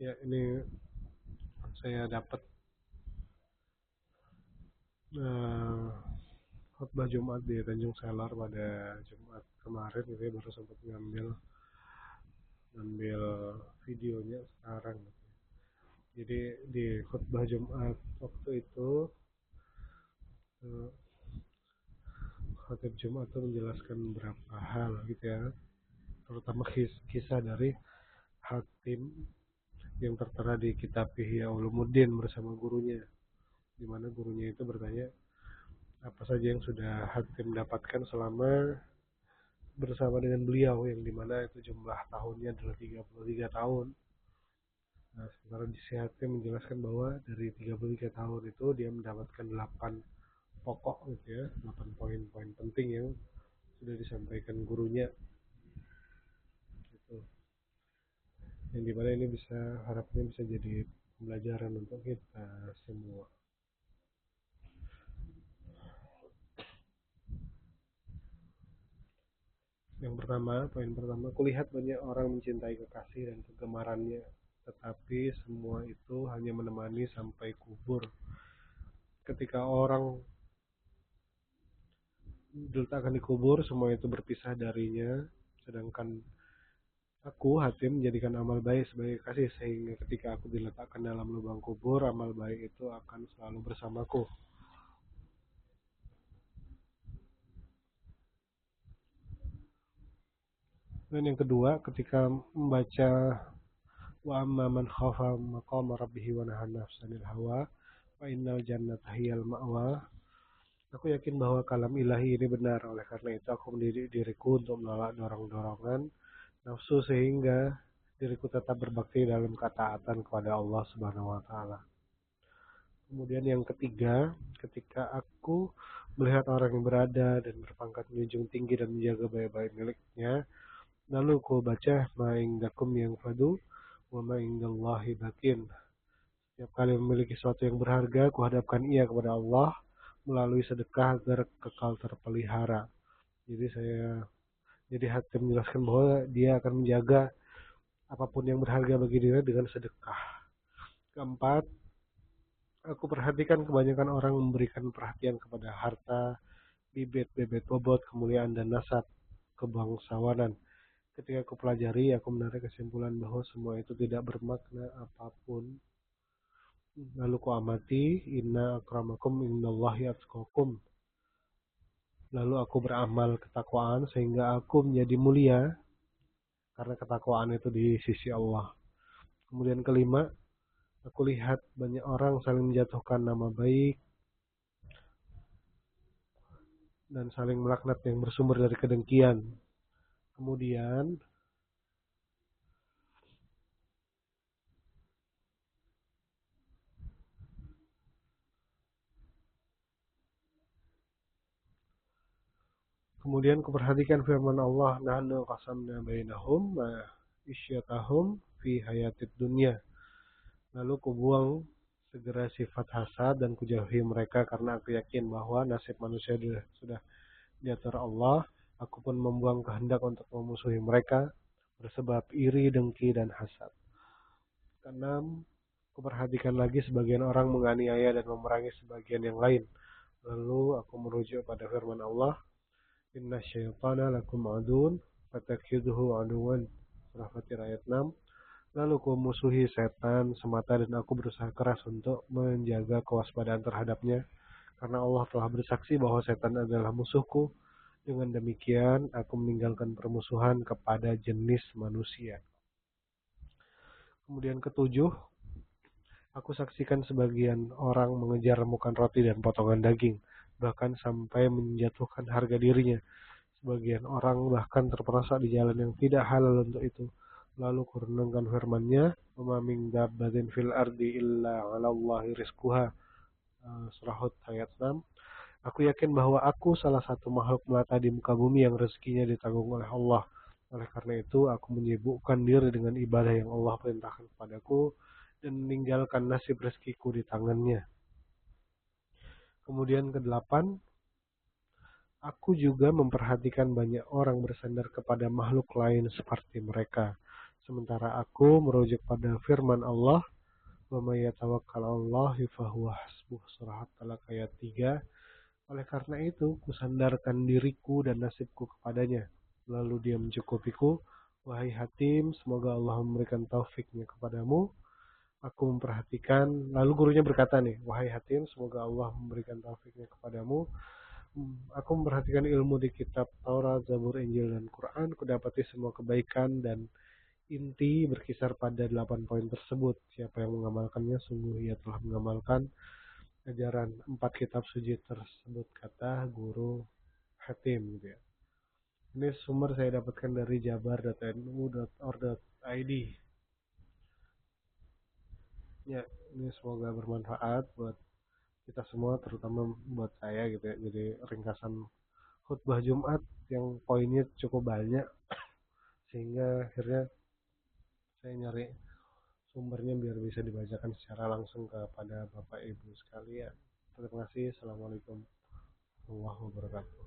Ya, ini saya dapat eh, khutbah Jumat di Tanjung Selar pada Jumat kemarin gitu ya, baru sempat ngambil ngambil videonya sekarang. Jadi di khutbah Jumat waktu itu eh, khatib Jumat itu menjelaskan beberapa hal gitu ya, terutama kisah dari hakim yang tertera di kitab Ihya Ulumuddin bersama gurunya, di mana gurunya itu bertanya apa saja yang sudah hakim dapatkan selama bersama dengan beliau, yang dimana itu jumlah tahunnya adalah 33 tahun. Nah, sementara di Hakim menjelaskan bahwa dari 33 tahun itu dia mendapatkan 8 pokok gitu ya, 8 poin-poin penting yang sudah disampaikan gurunya gitu. Yang dimana ini bisa, harapnya bisa jadi pembelajaran untuk kita semua. Yang pertama, poin pertama, kulihat banyak orang mencintai kekasih dan kegemarannya, tetapi semua itu hanya menemani sampai kubur. Ketika orang diletakkan di kubur, semua itu berpisah darinya, sedangkan aku, Hatim, menjadikan amal baik sebagai kasih, sehingga ketika aku diletakkan dalam lubang kubur, amal baik itu akan selalu bersamaku. Dan yang kedua, ketika membaca wa amma man khafa maqama rabbih wa nahan nafsanil hawa fa innal jannata hiyal ma'wa, aku yakin bahwa kalam ilahi ini benar. Oleh karena itu aku mendidik diriku untuk menolak dorong-dorongan nafsu sehingga diriku tetap berbakti dalam ketaatan kepada Allah Subhanahu wa taala. Kemudian yang ketiga, ketika aku melihat orang yang berada dan berpangkat menjunjung tinggi dan menjaga baik-baik miliknya, lalu ku baca ma indakum yang fadu wa ma indallahi bakin. Setiap kali memiliki sesuatu yang berharga, ku hadapkan ia kepada Allah melalui sedekah agar kekal terpelihara. Jadi jadi hati menjelaskan bahwa dia akan menjaga apapun yang berharga bagi dirinya dengan sedekah. Keempat, aku perhatikan kebanyakan orang memberikan perhatian kepada harta, bibit-bibit bobot, kemuliaan dan nasab kebangsawanan. Ketika aku pelajari, aku menarik kesimpulan bahwa semua itu tidak bermakna apapun. Lalu ku amati, inna akramakum innallahi atqakum. Lalu aku beramal ketakwaan sehingga aku menjadi mulia karena ketakwaan itu di sisi Allah. Kemudian kelima, aku lihat banyak orang saling menjatuhkan nama baik dan saling melaknat yang bersumber dari kedengkian. Kemudian Kemudian kuperhatikan firman Allah, nahnu qasamna bainahum isyatahum fi hayatid dunya. Lalu kubuang segera sifat hasad dan kujauhi mereka karena aku yakin bahwa nasib manusia sudah diatur Allah. Aku pun membuang kehendak untuk memusuhi mereka bersebab iri, dengki, dan hasad. Keenam, kuperhatikan lagi sebagian orang menganiaya dan memerangi sebagian yang lain. Lalu aku merujuk pada firman Allah, inna syaitana lakum adun fatakhiduhu aduwan. Surah Fatir ayat 6. Lalu aku musuhi setan semata dan aku berusaha keras untuk menjaga kewaspadaan terhadapnya karena Allah telah bersaksi bahwa setan adalah musuhku. Dengan demikian aku meninggalkan permusuhan kepada jenis manusia. Kemudian ketujuh, aku saksikan sebagian orang mengejar remukan roti dan potongan daging, bahkan sampai menjatuhkan harga dirinya. Sebagian orang bahkan terperosok di jalan yang tidak halal untuk itu. Lalu kurenungkan firman-Nya, "Wa min dabbatin fil ardi illa 'ala Allahi rizquha." Surah Hud ayat 6. Aku yakin bahwa aku salah satu makhluk melata di muka bumi yang rezekinya ditanggung oleh Allah. Oleh karena itu, aku menyibukkan diri dengan ibadah yang Allah perintahkan kepadaku dan meninggalkan nasib rezekiku di tangannya. Kemudian kedelapan, aku juga memperhatikan banyak orang bersandar kepada makhluk lain seperti mereka. Sementara aku merujuk pada firman Allah, "Wa may yatawakkal 'alallahi fahuwa hasbuh", surah At-Talaq ayat 3. Oleh karena itu, kusandarkan diriku dan nasibku kepadanya. Lalu dia mencukupiku. Wahai Hatim, semoga Allah memberikan taufiknya kepadamu. Aku memperhatikan, lalu gurunya berkata nih, wahai Hatim, semoga Allah memberikan taufiknya kepadamu. Aku memperhatikan ilmu di kitab Taurat, Zabur, Injil, dan Quran. Kudapati semua kebaikan dan inti berkisar pada 8 poin tersebut. Siapa yang mengamalkannya, sungguh ia telah mengamalkan ajaran 4 kitab suci tersebut, kata guru Hatim gitu ya. Ini sumber saya dapatkan dari jabar.nu.or.id. Ya, ini semoga bermanfaat buat kita semua, terutama buat saya gitu ya. Jadi ringkasan khutbah Jumat yang poinnya cukup banyak, sehingga akhirnya saya nyari sumbernya biar bisa dibacakan secara langsung kepada Bapak Ibu sekalian. Terima kasih. Assalamualaikum warahmatullahi wabarakatuh.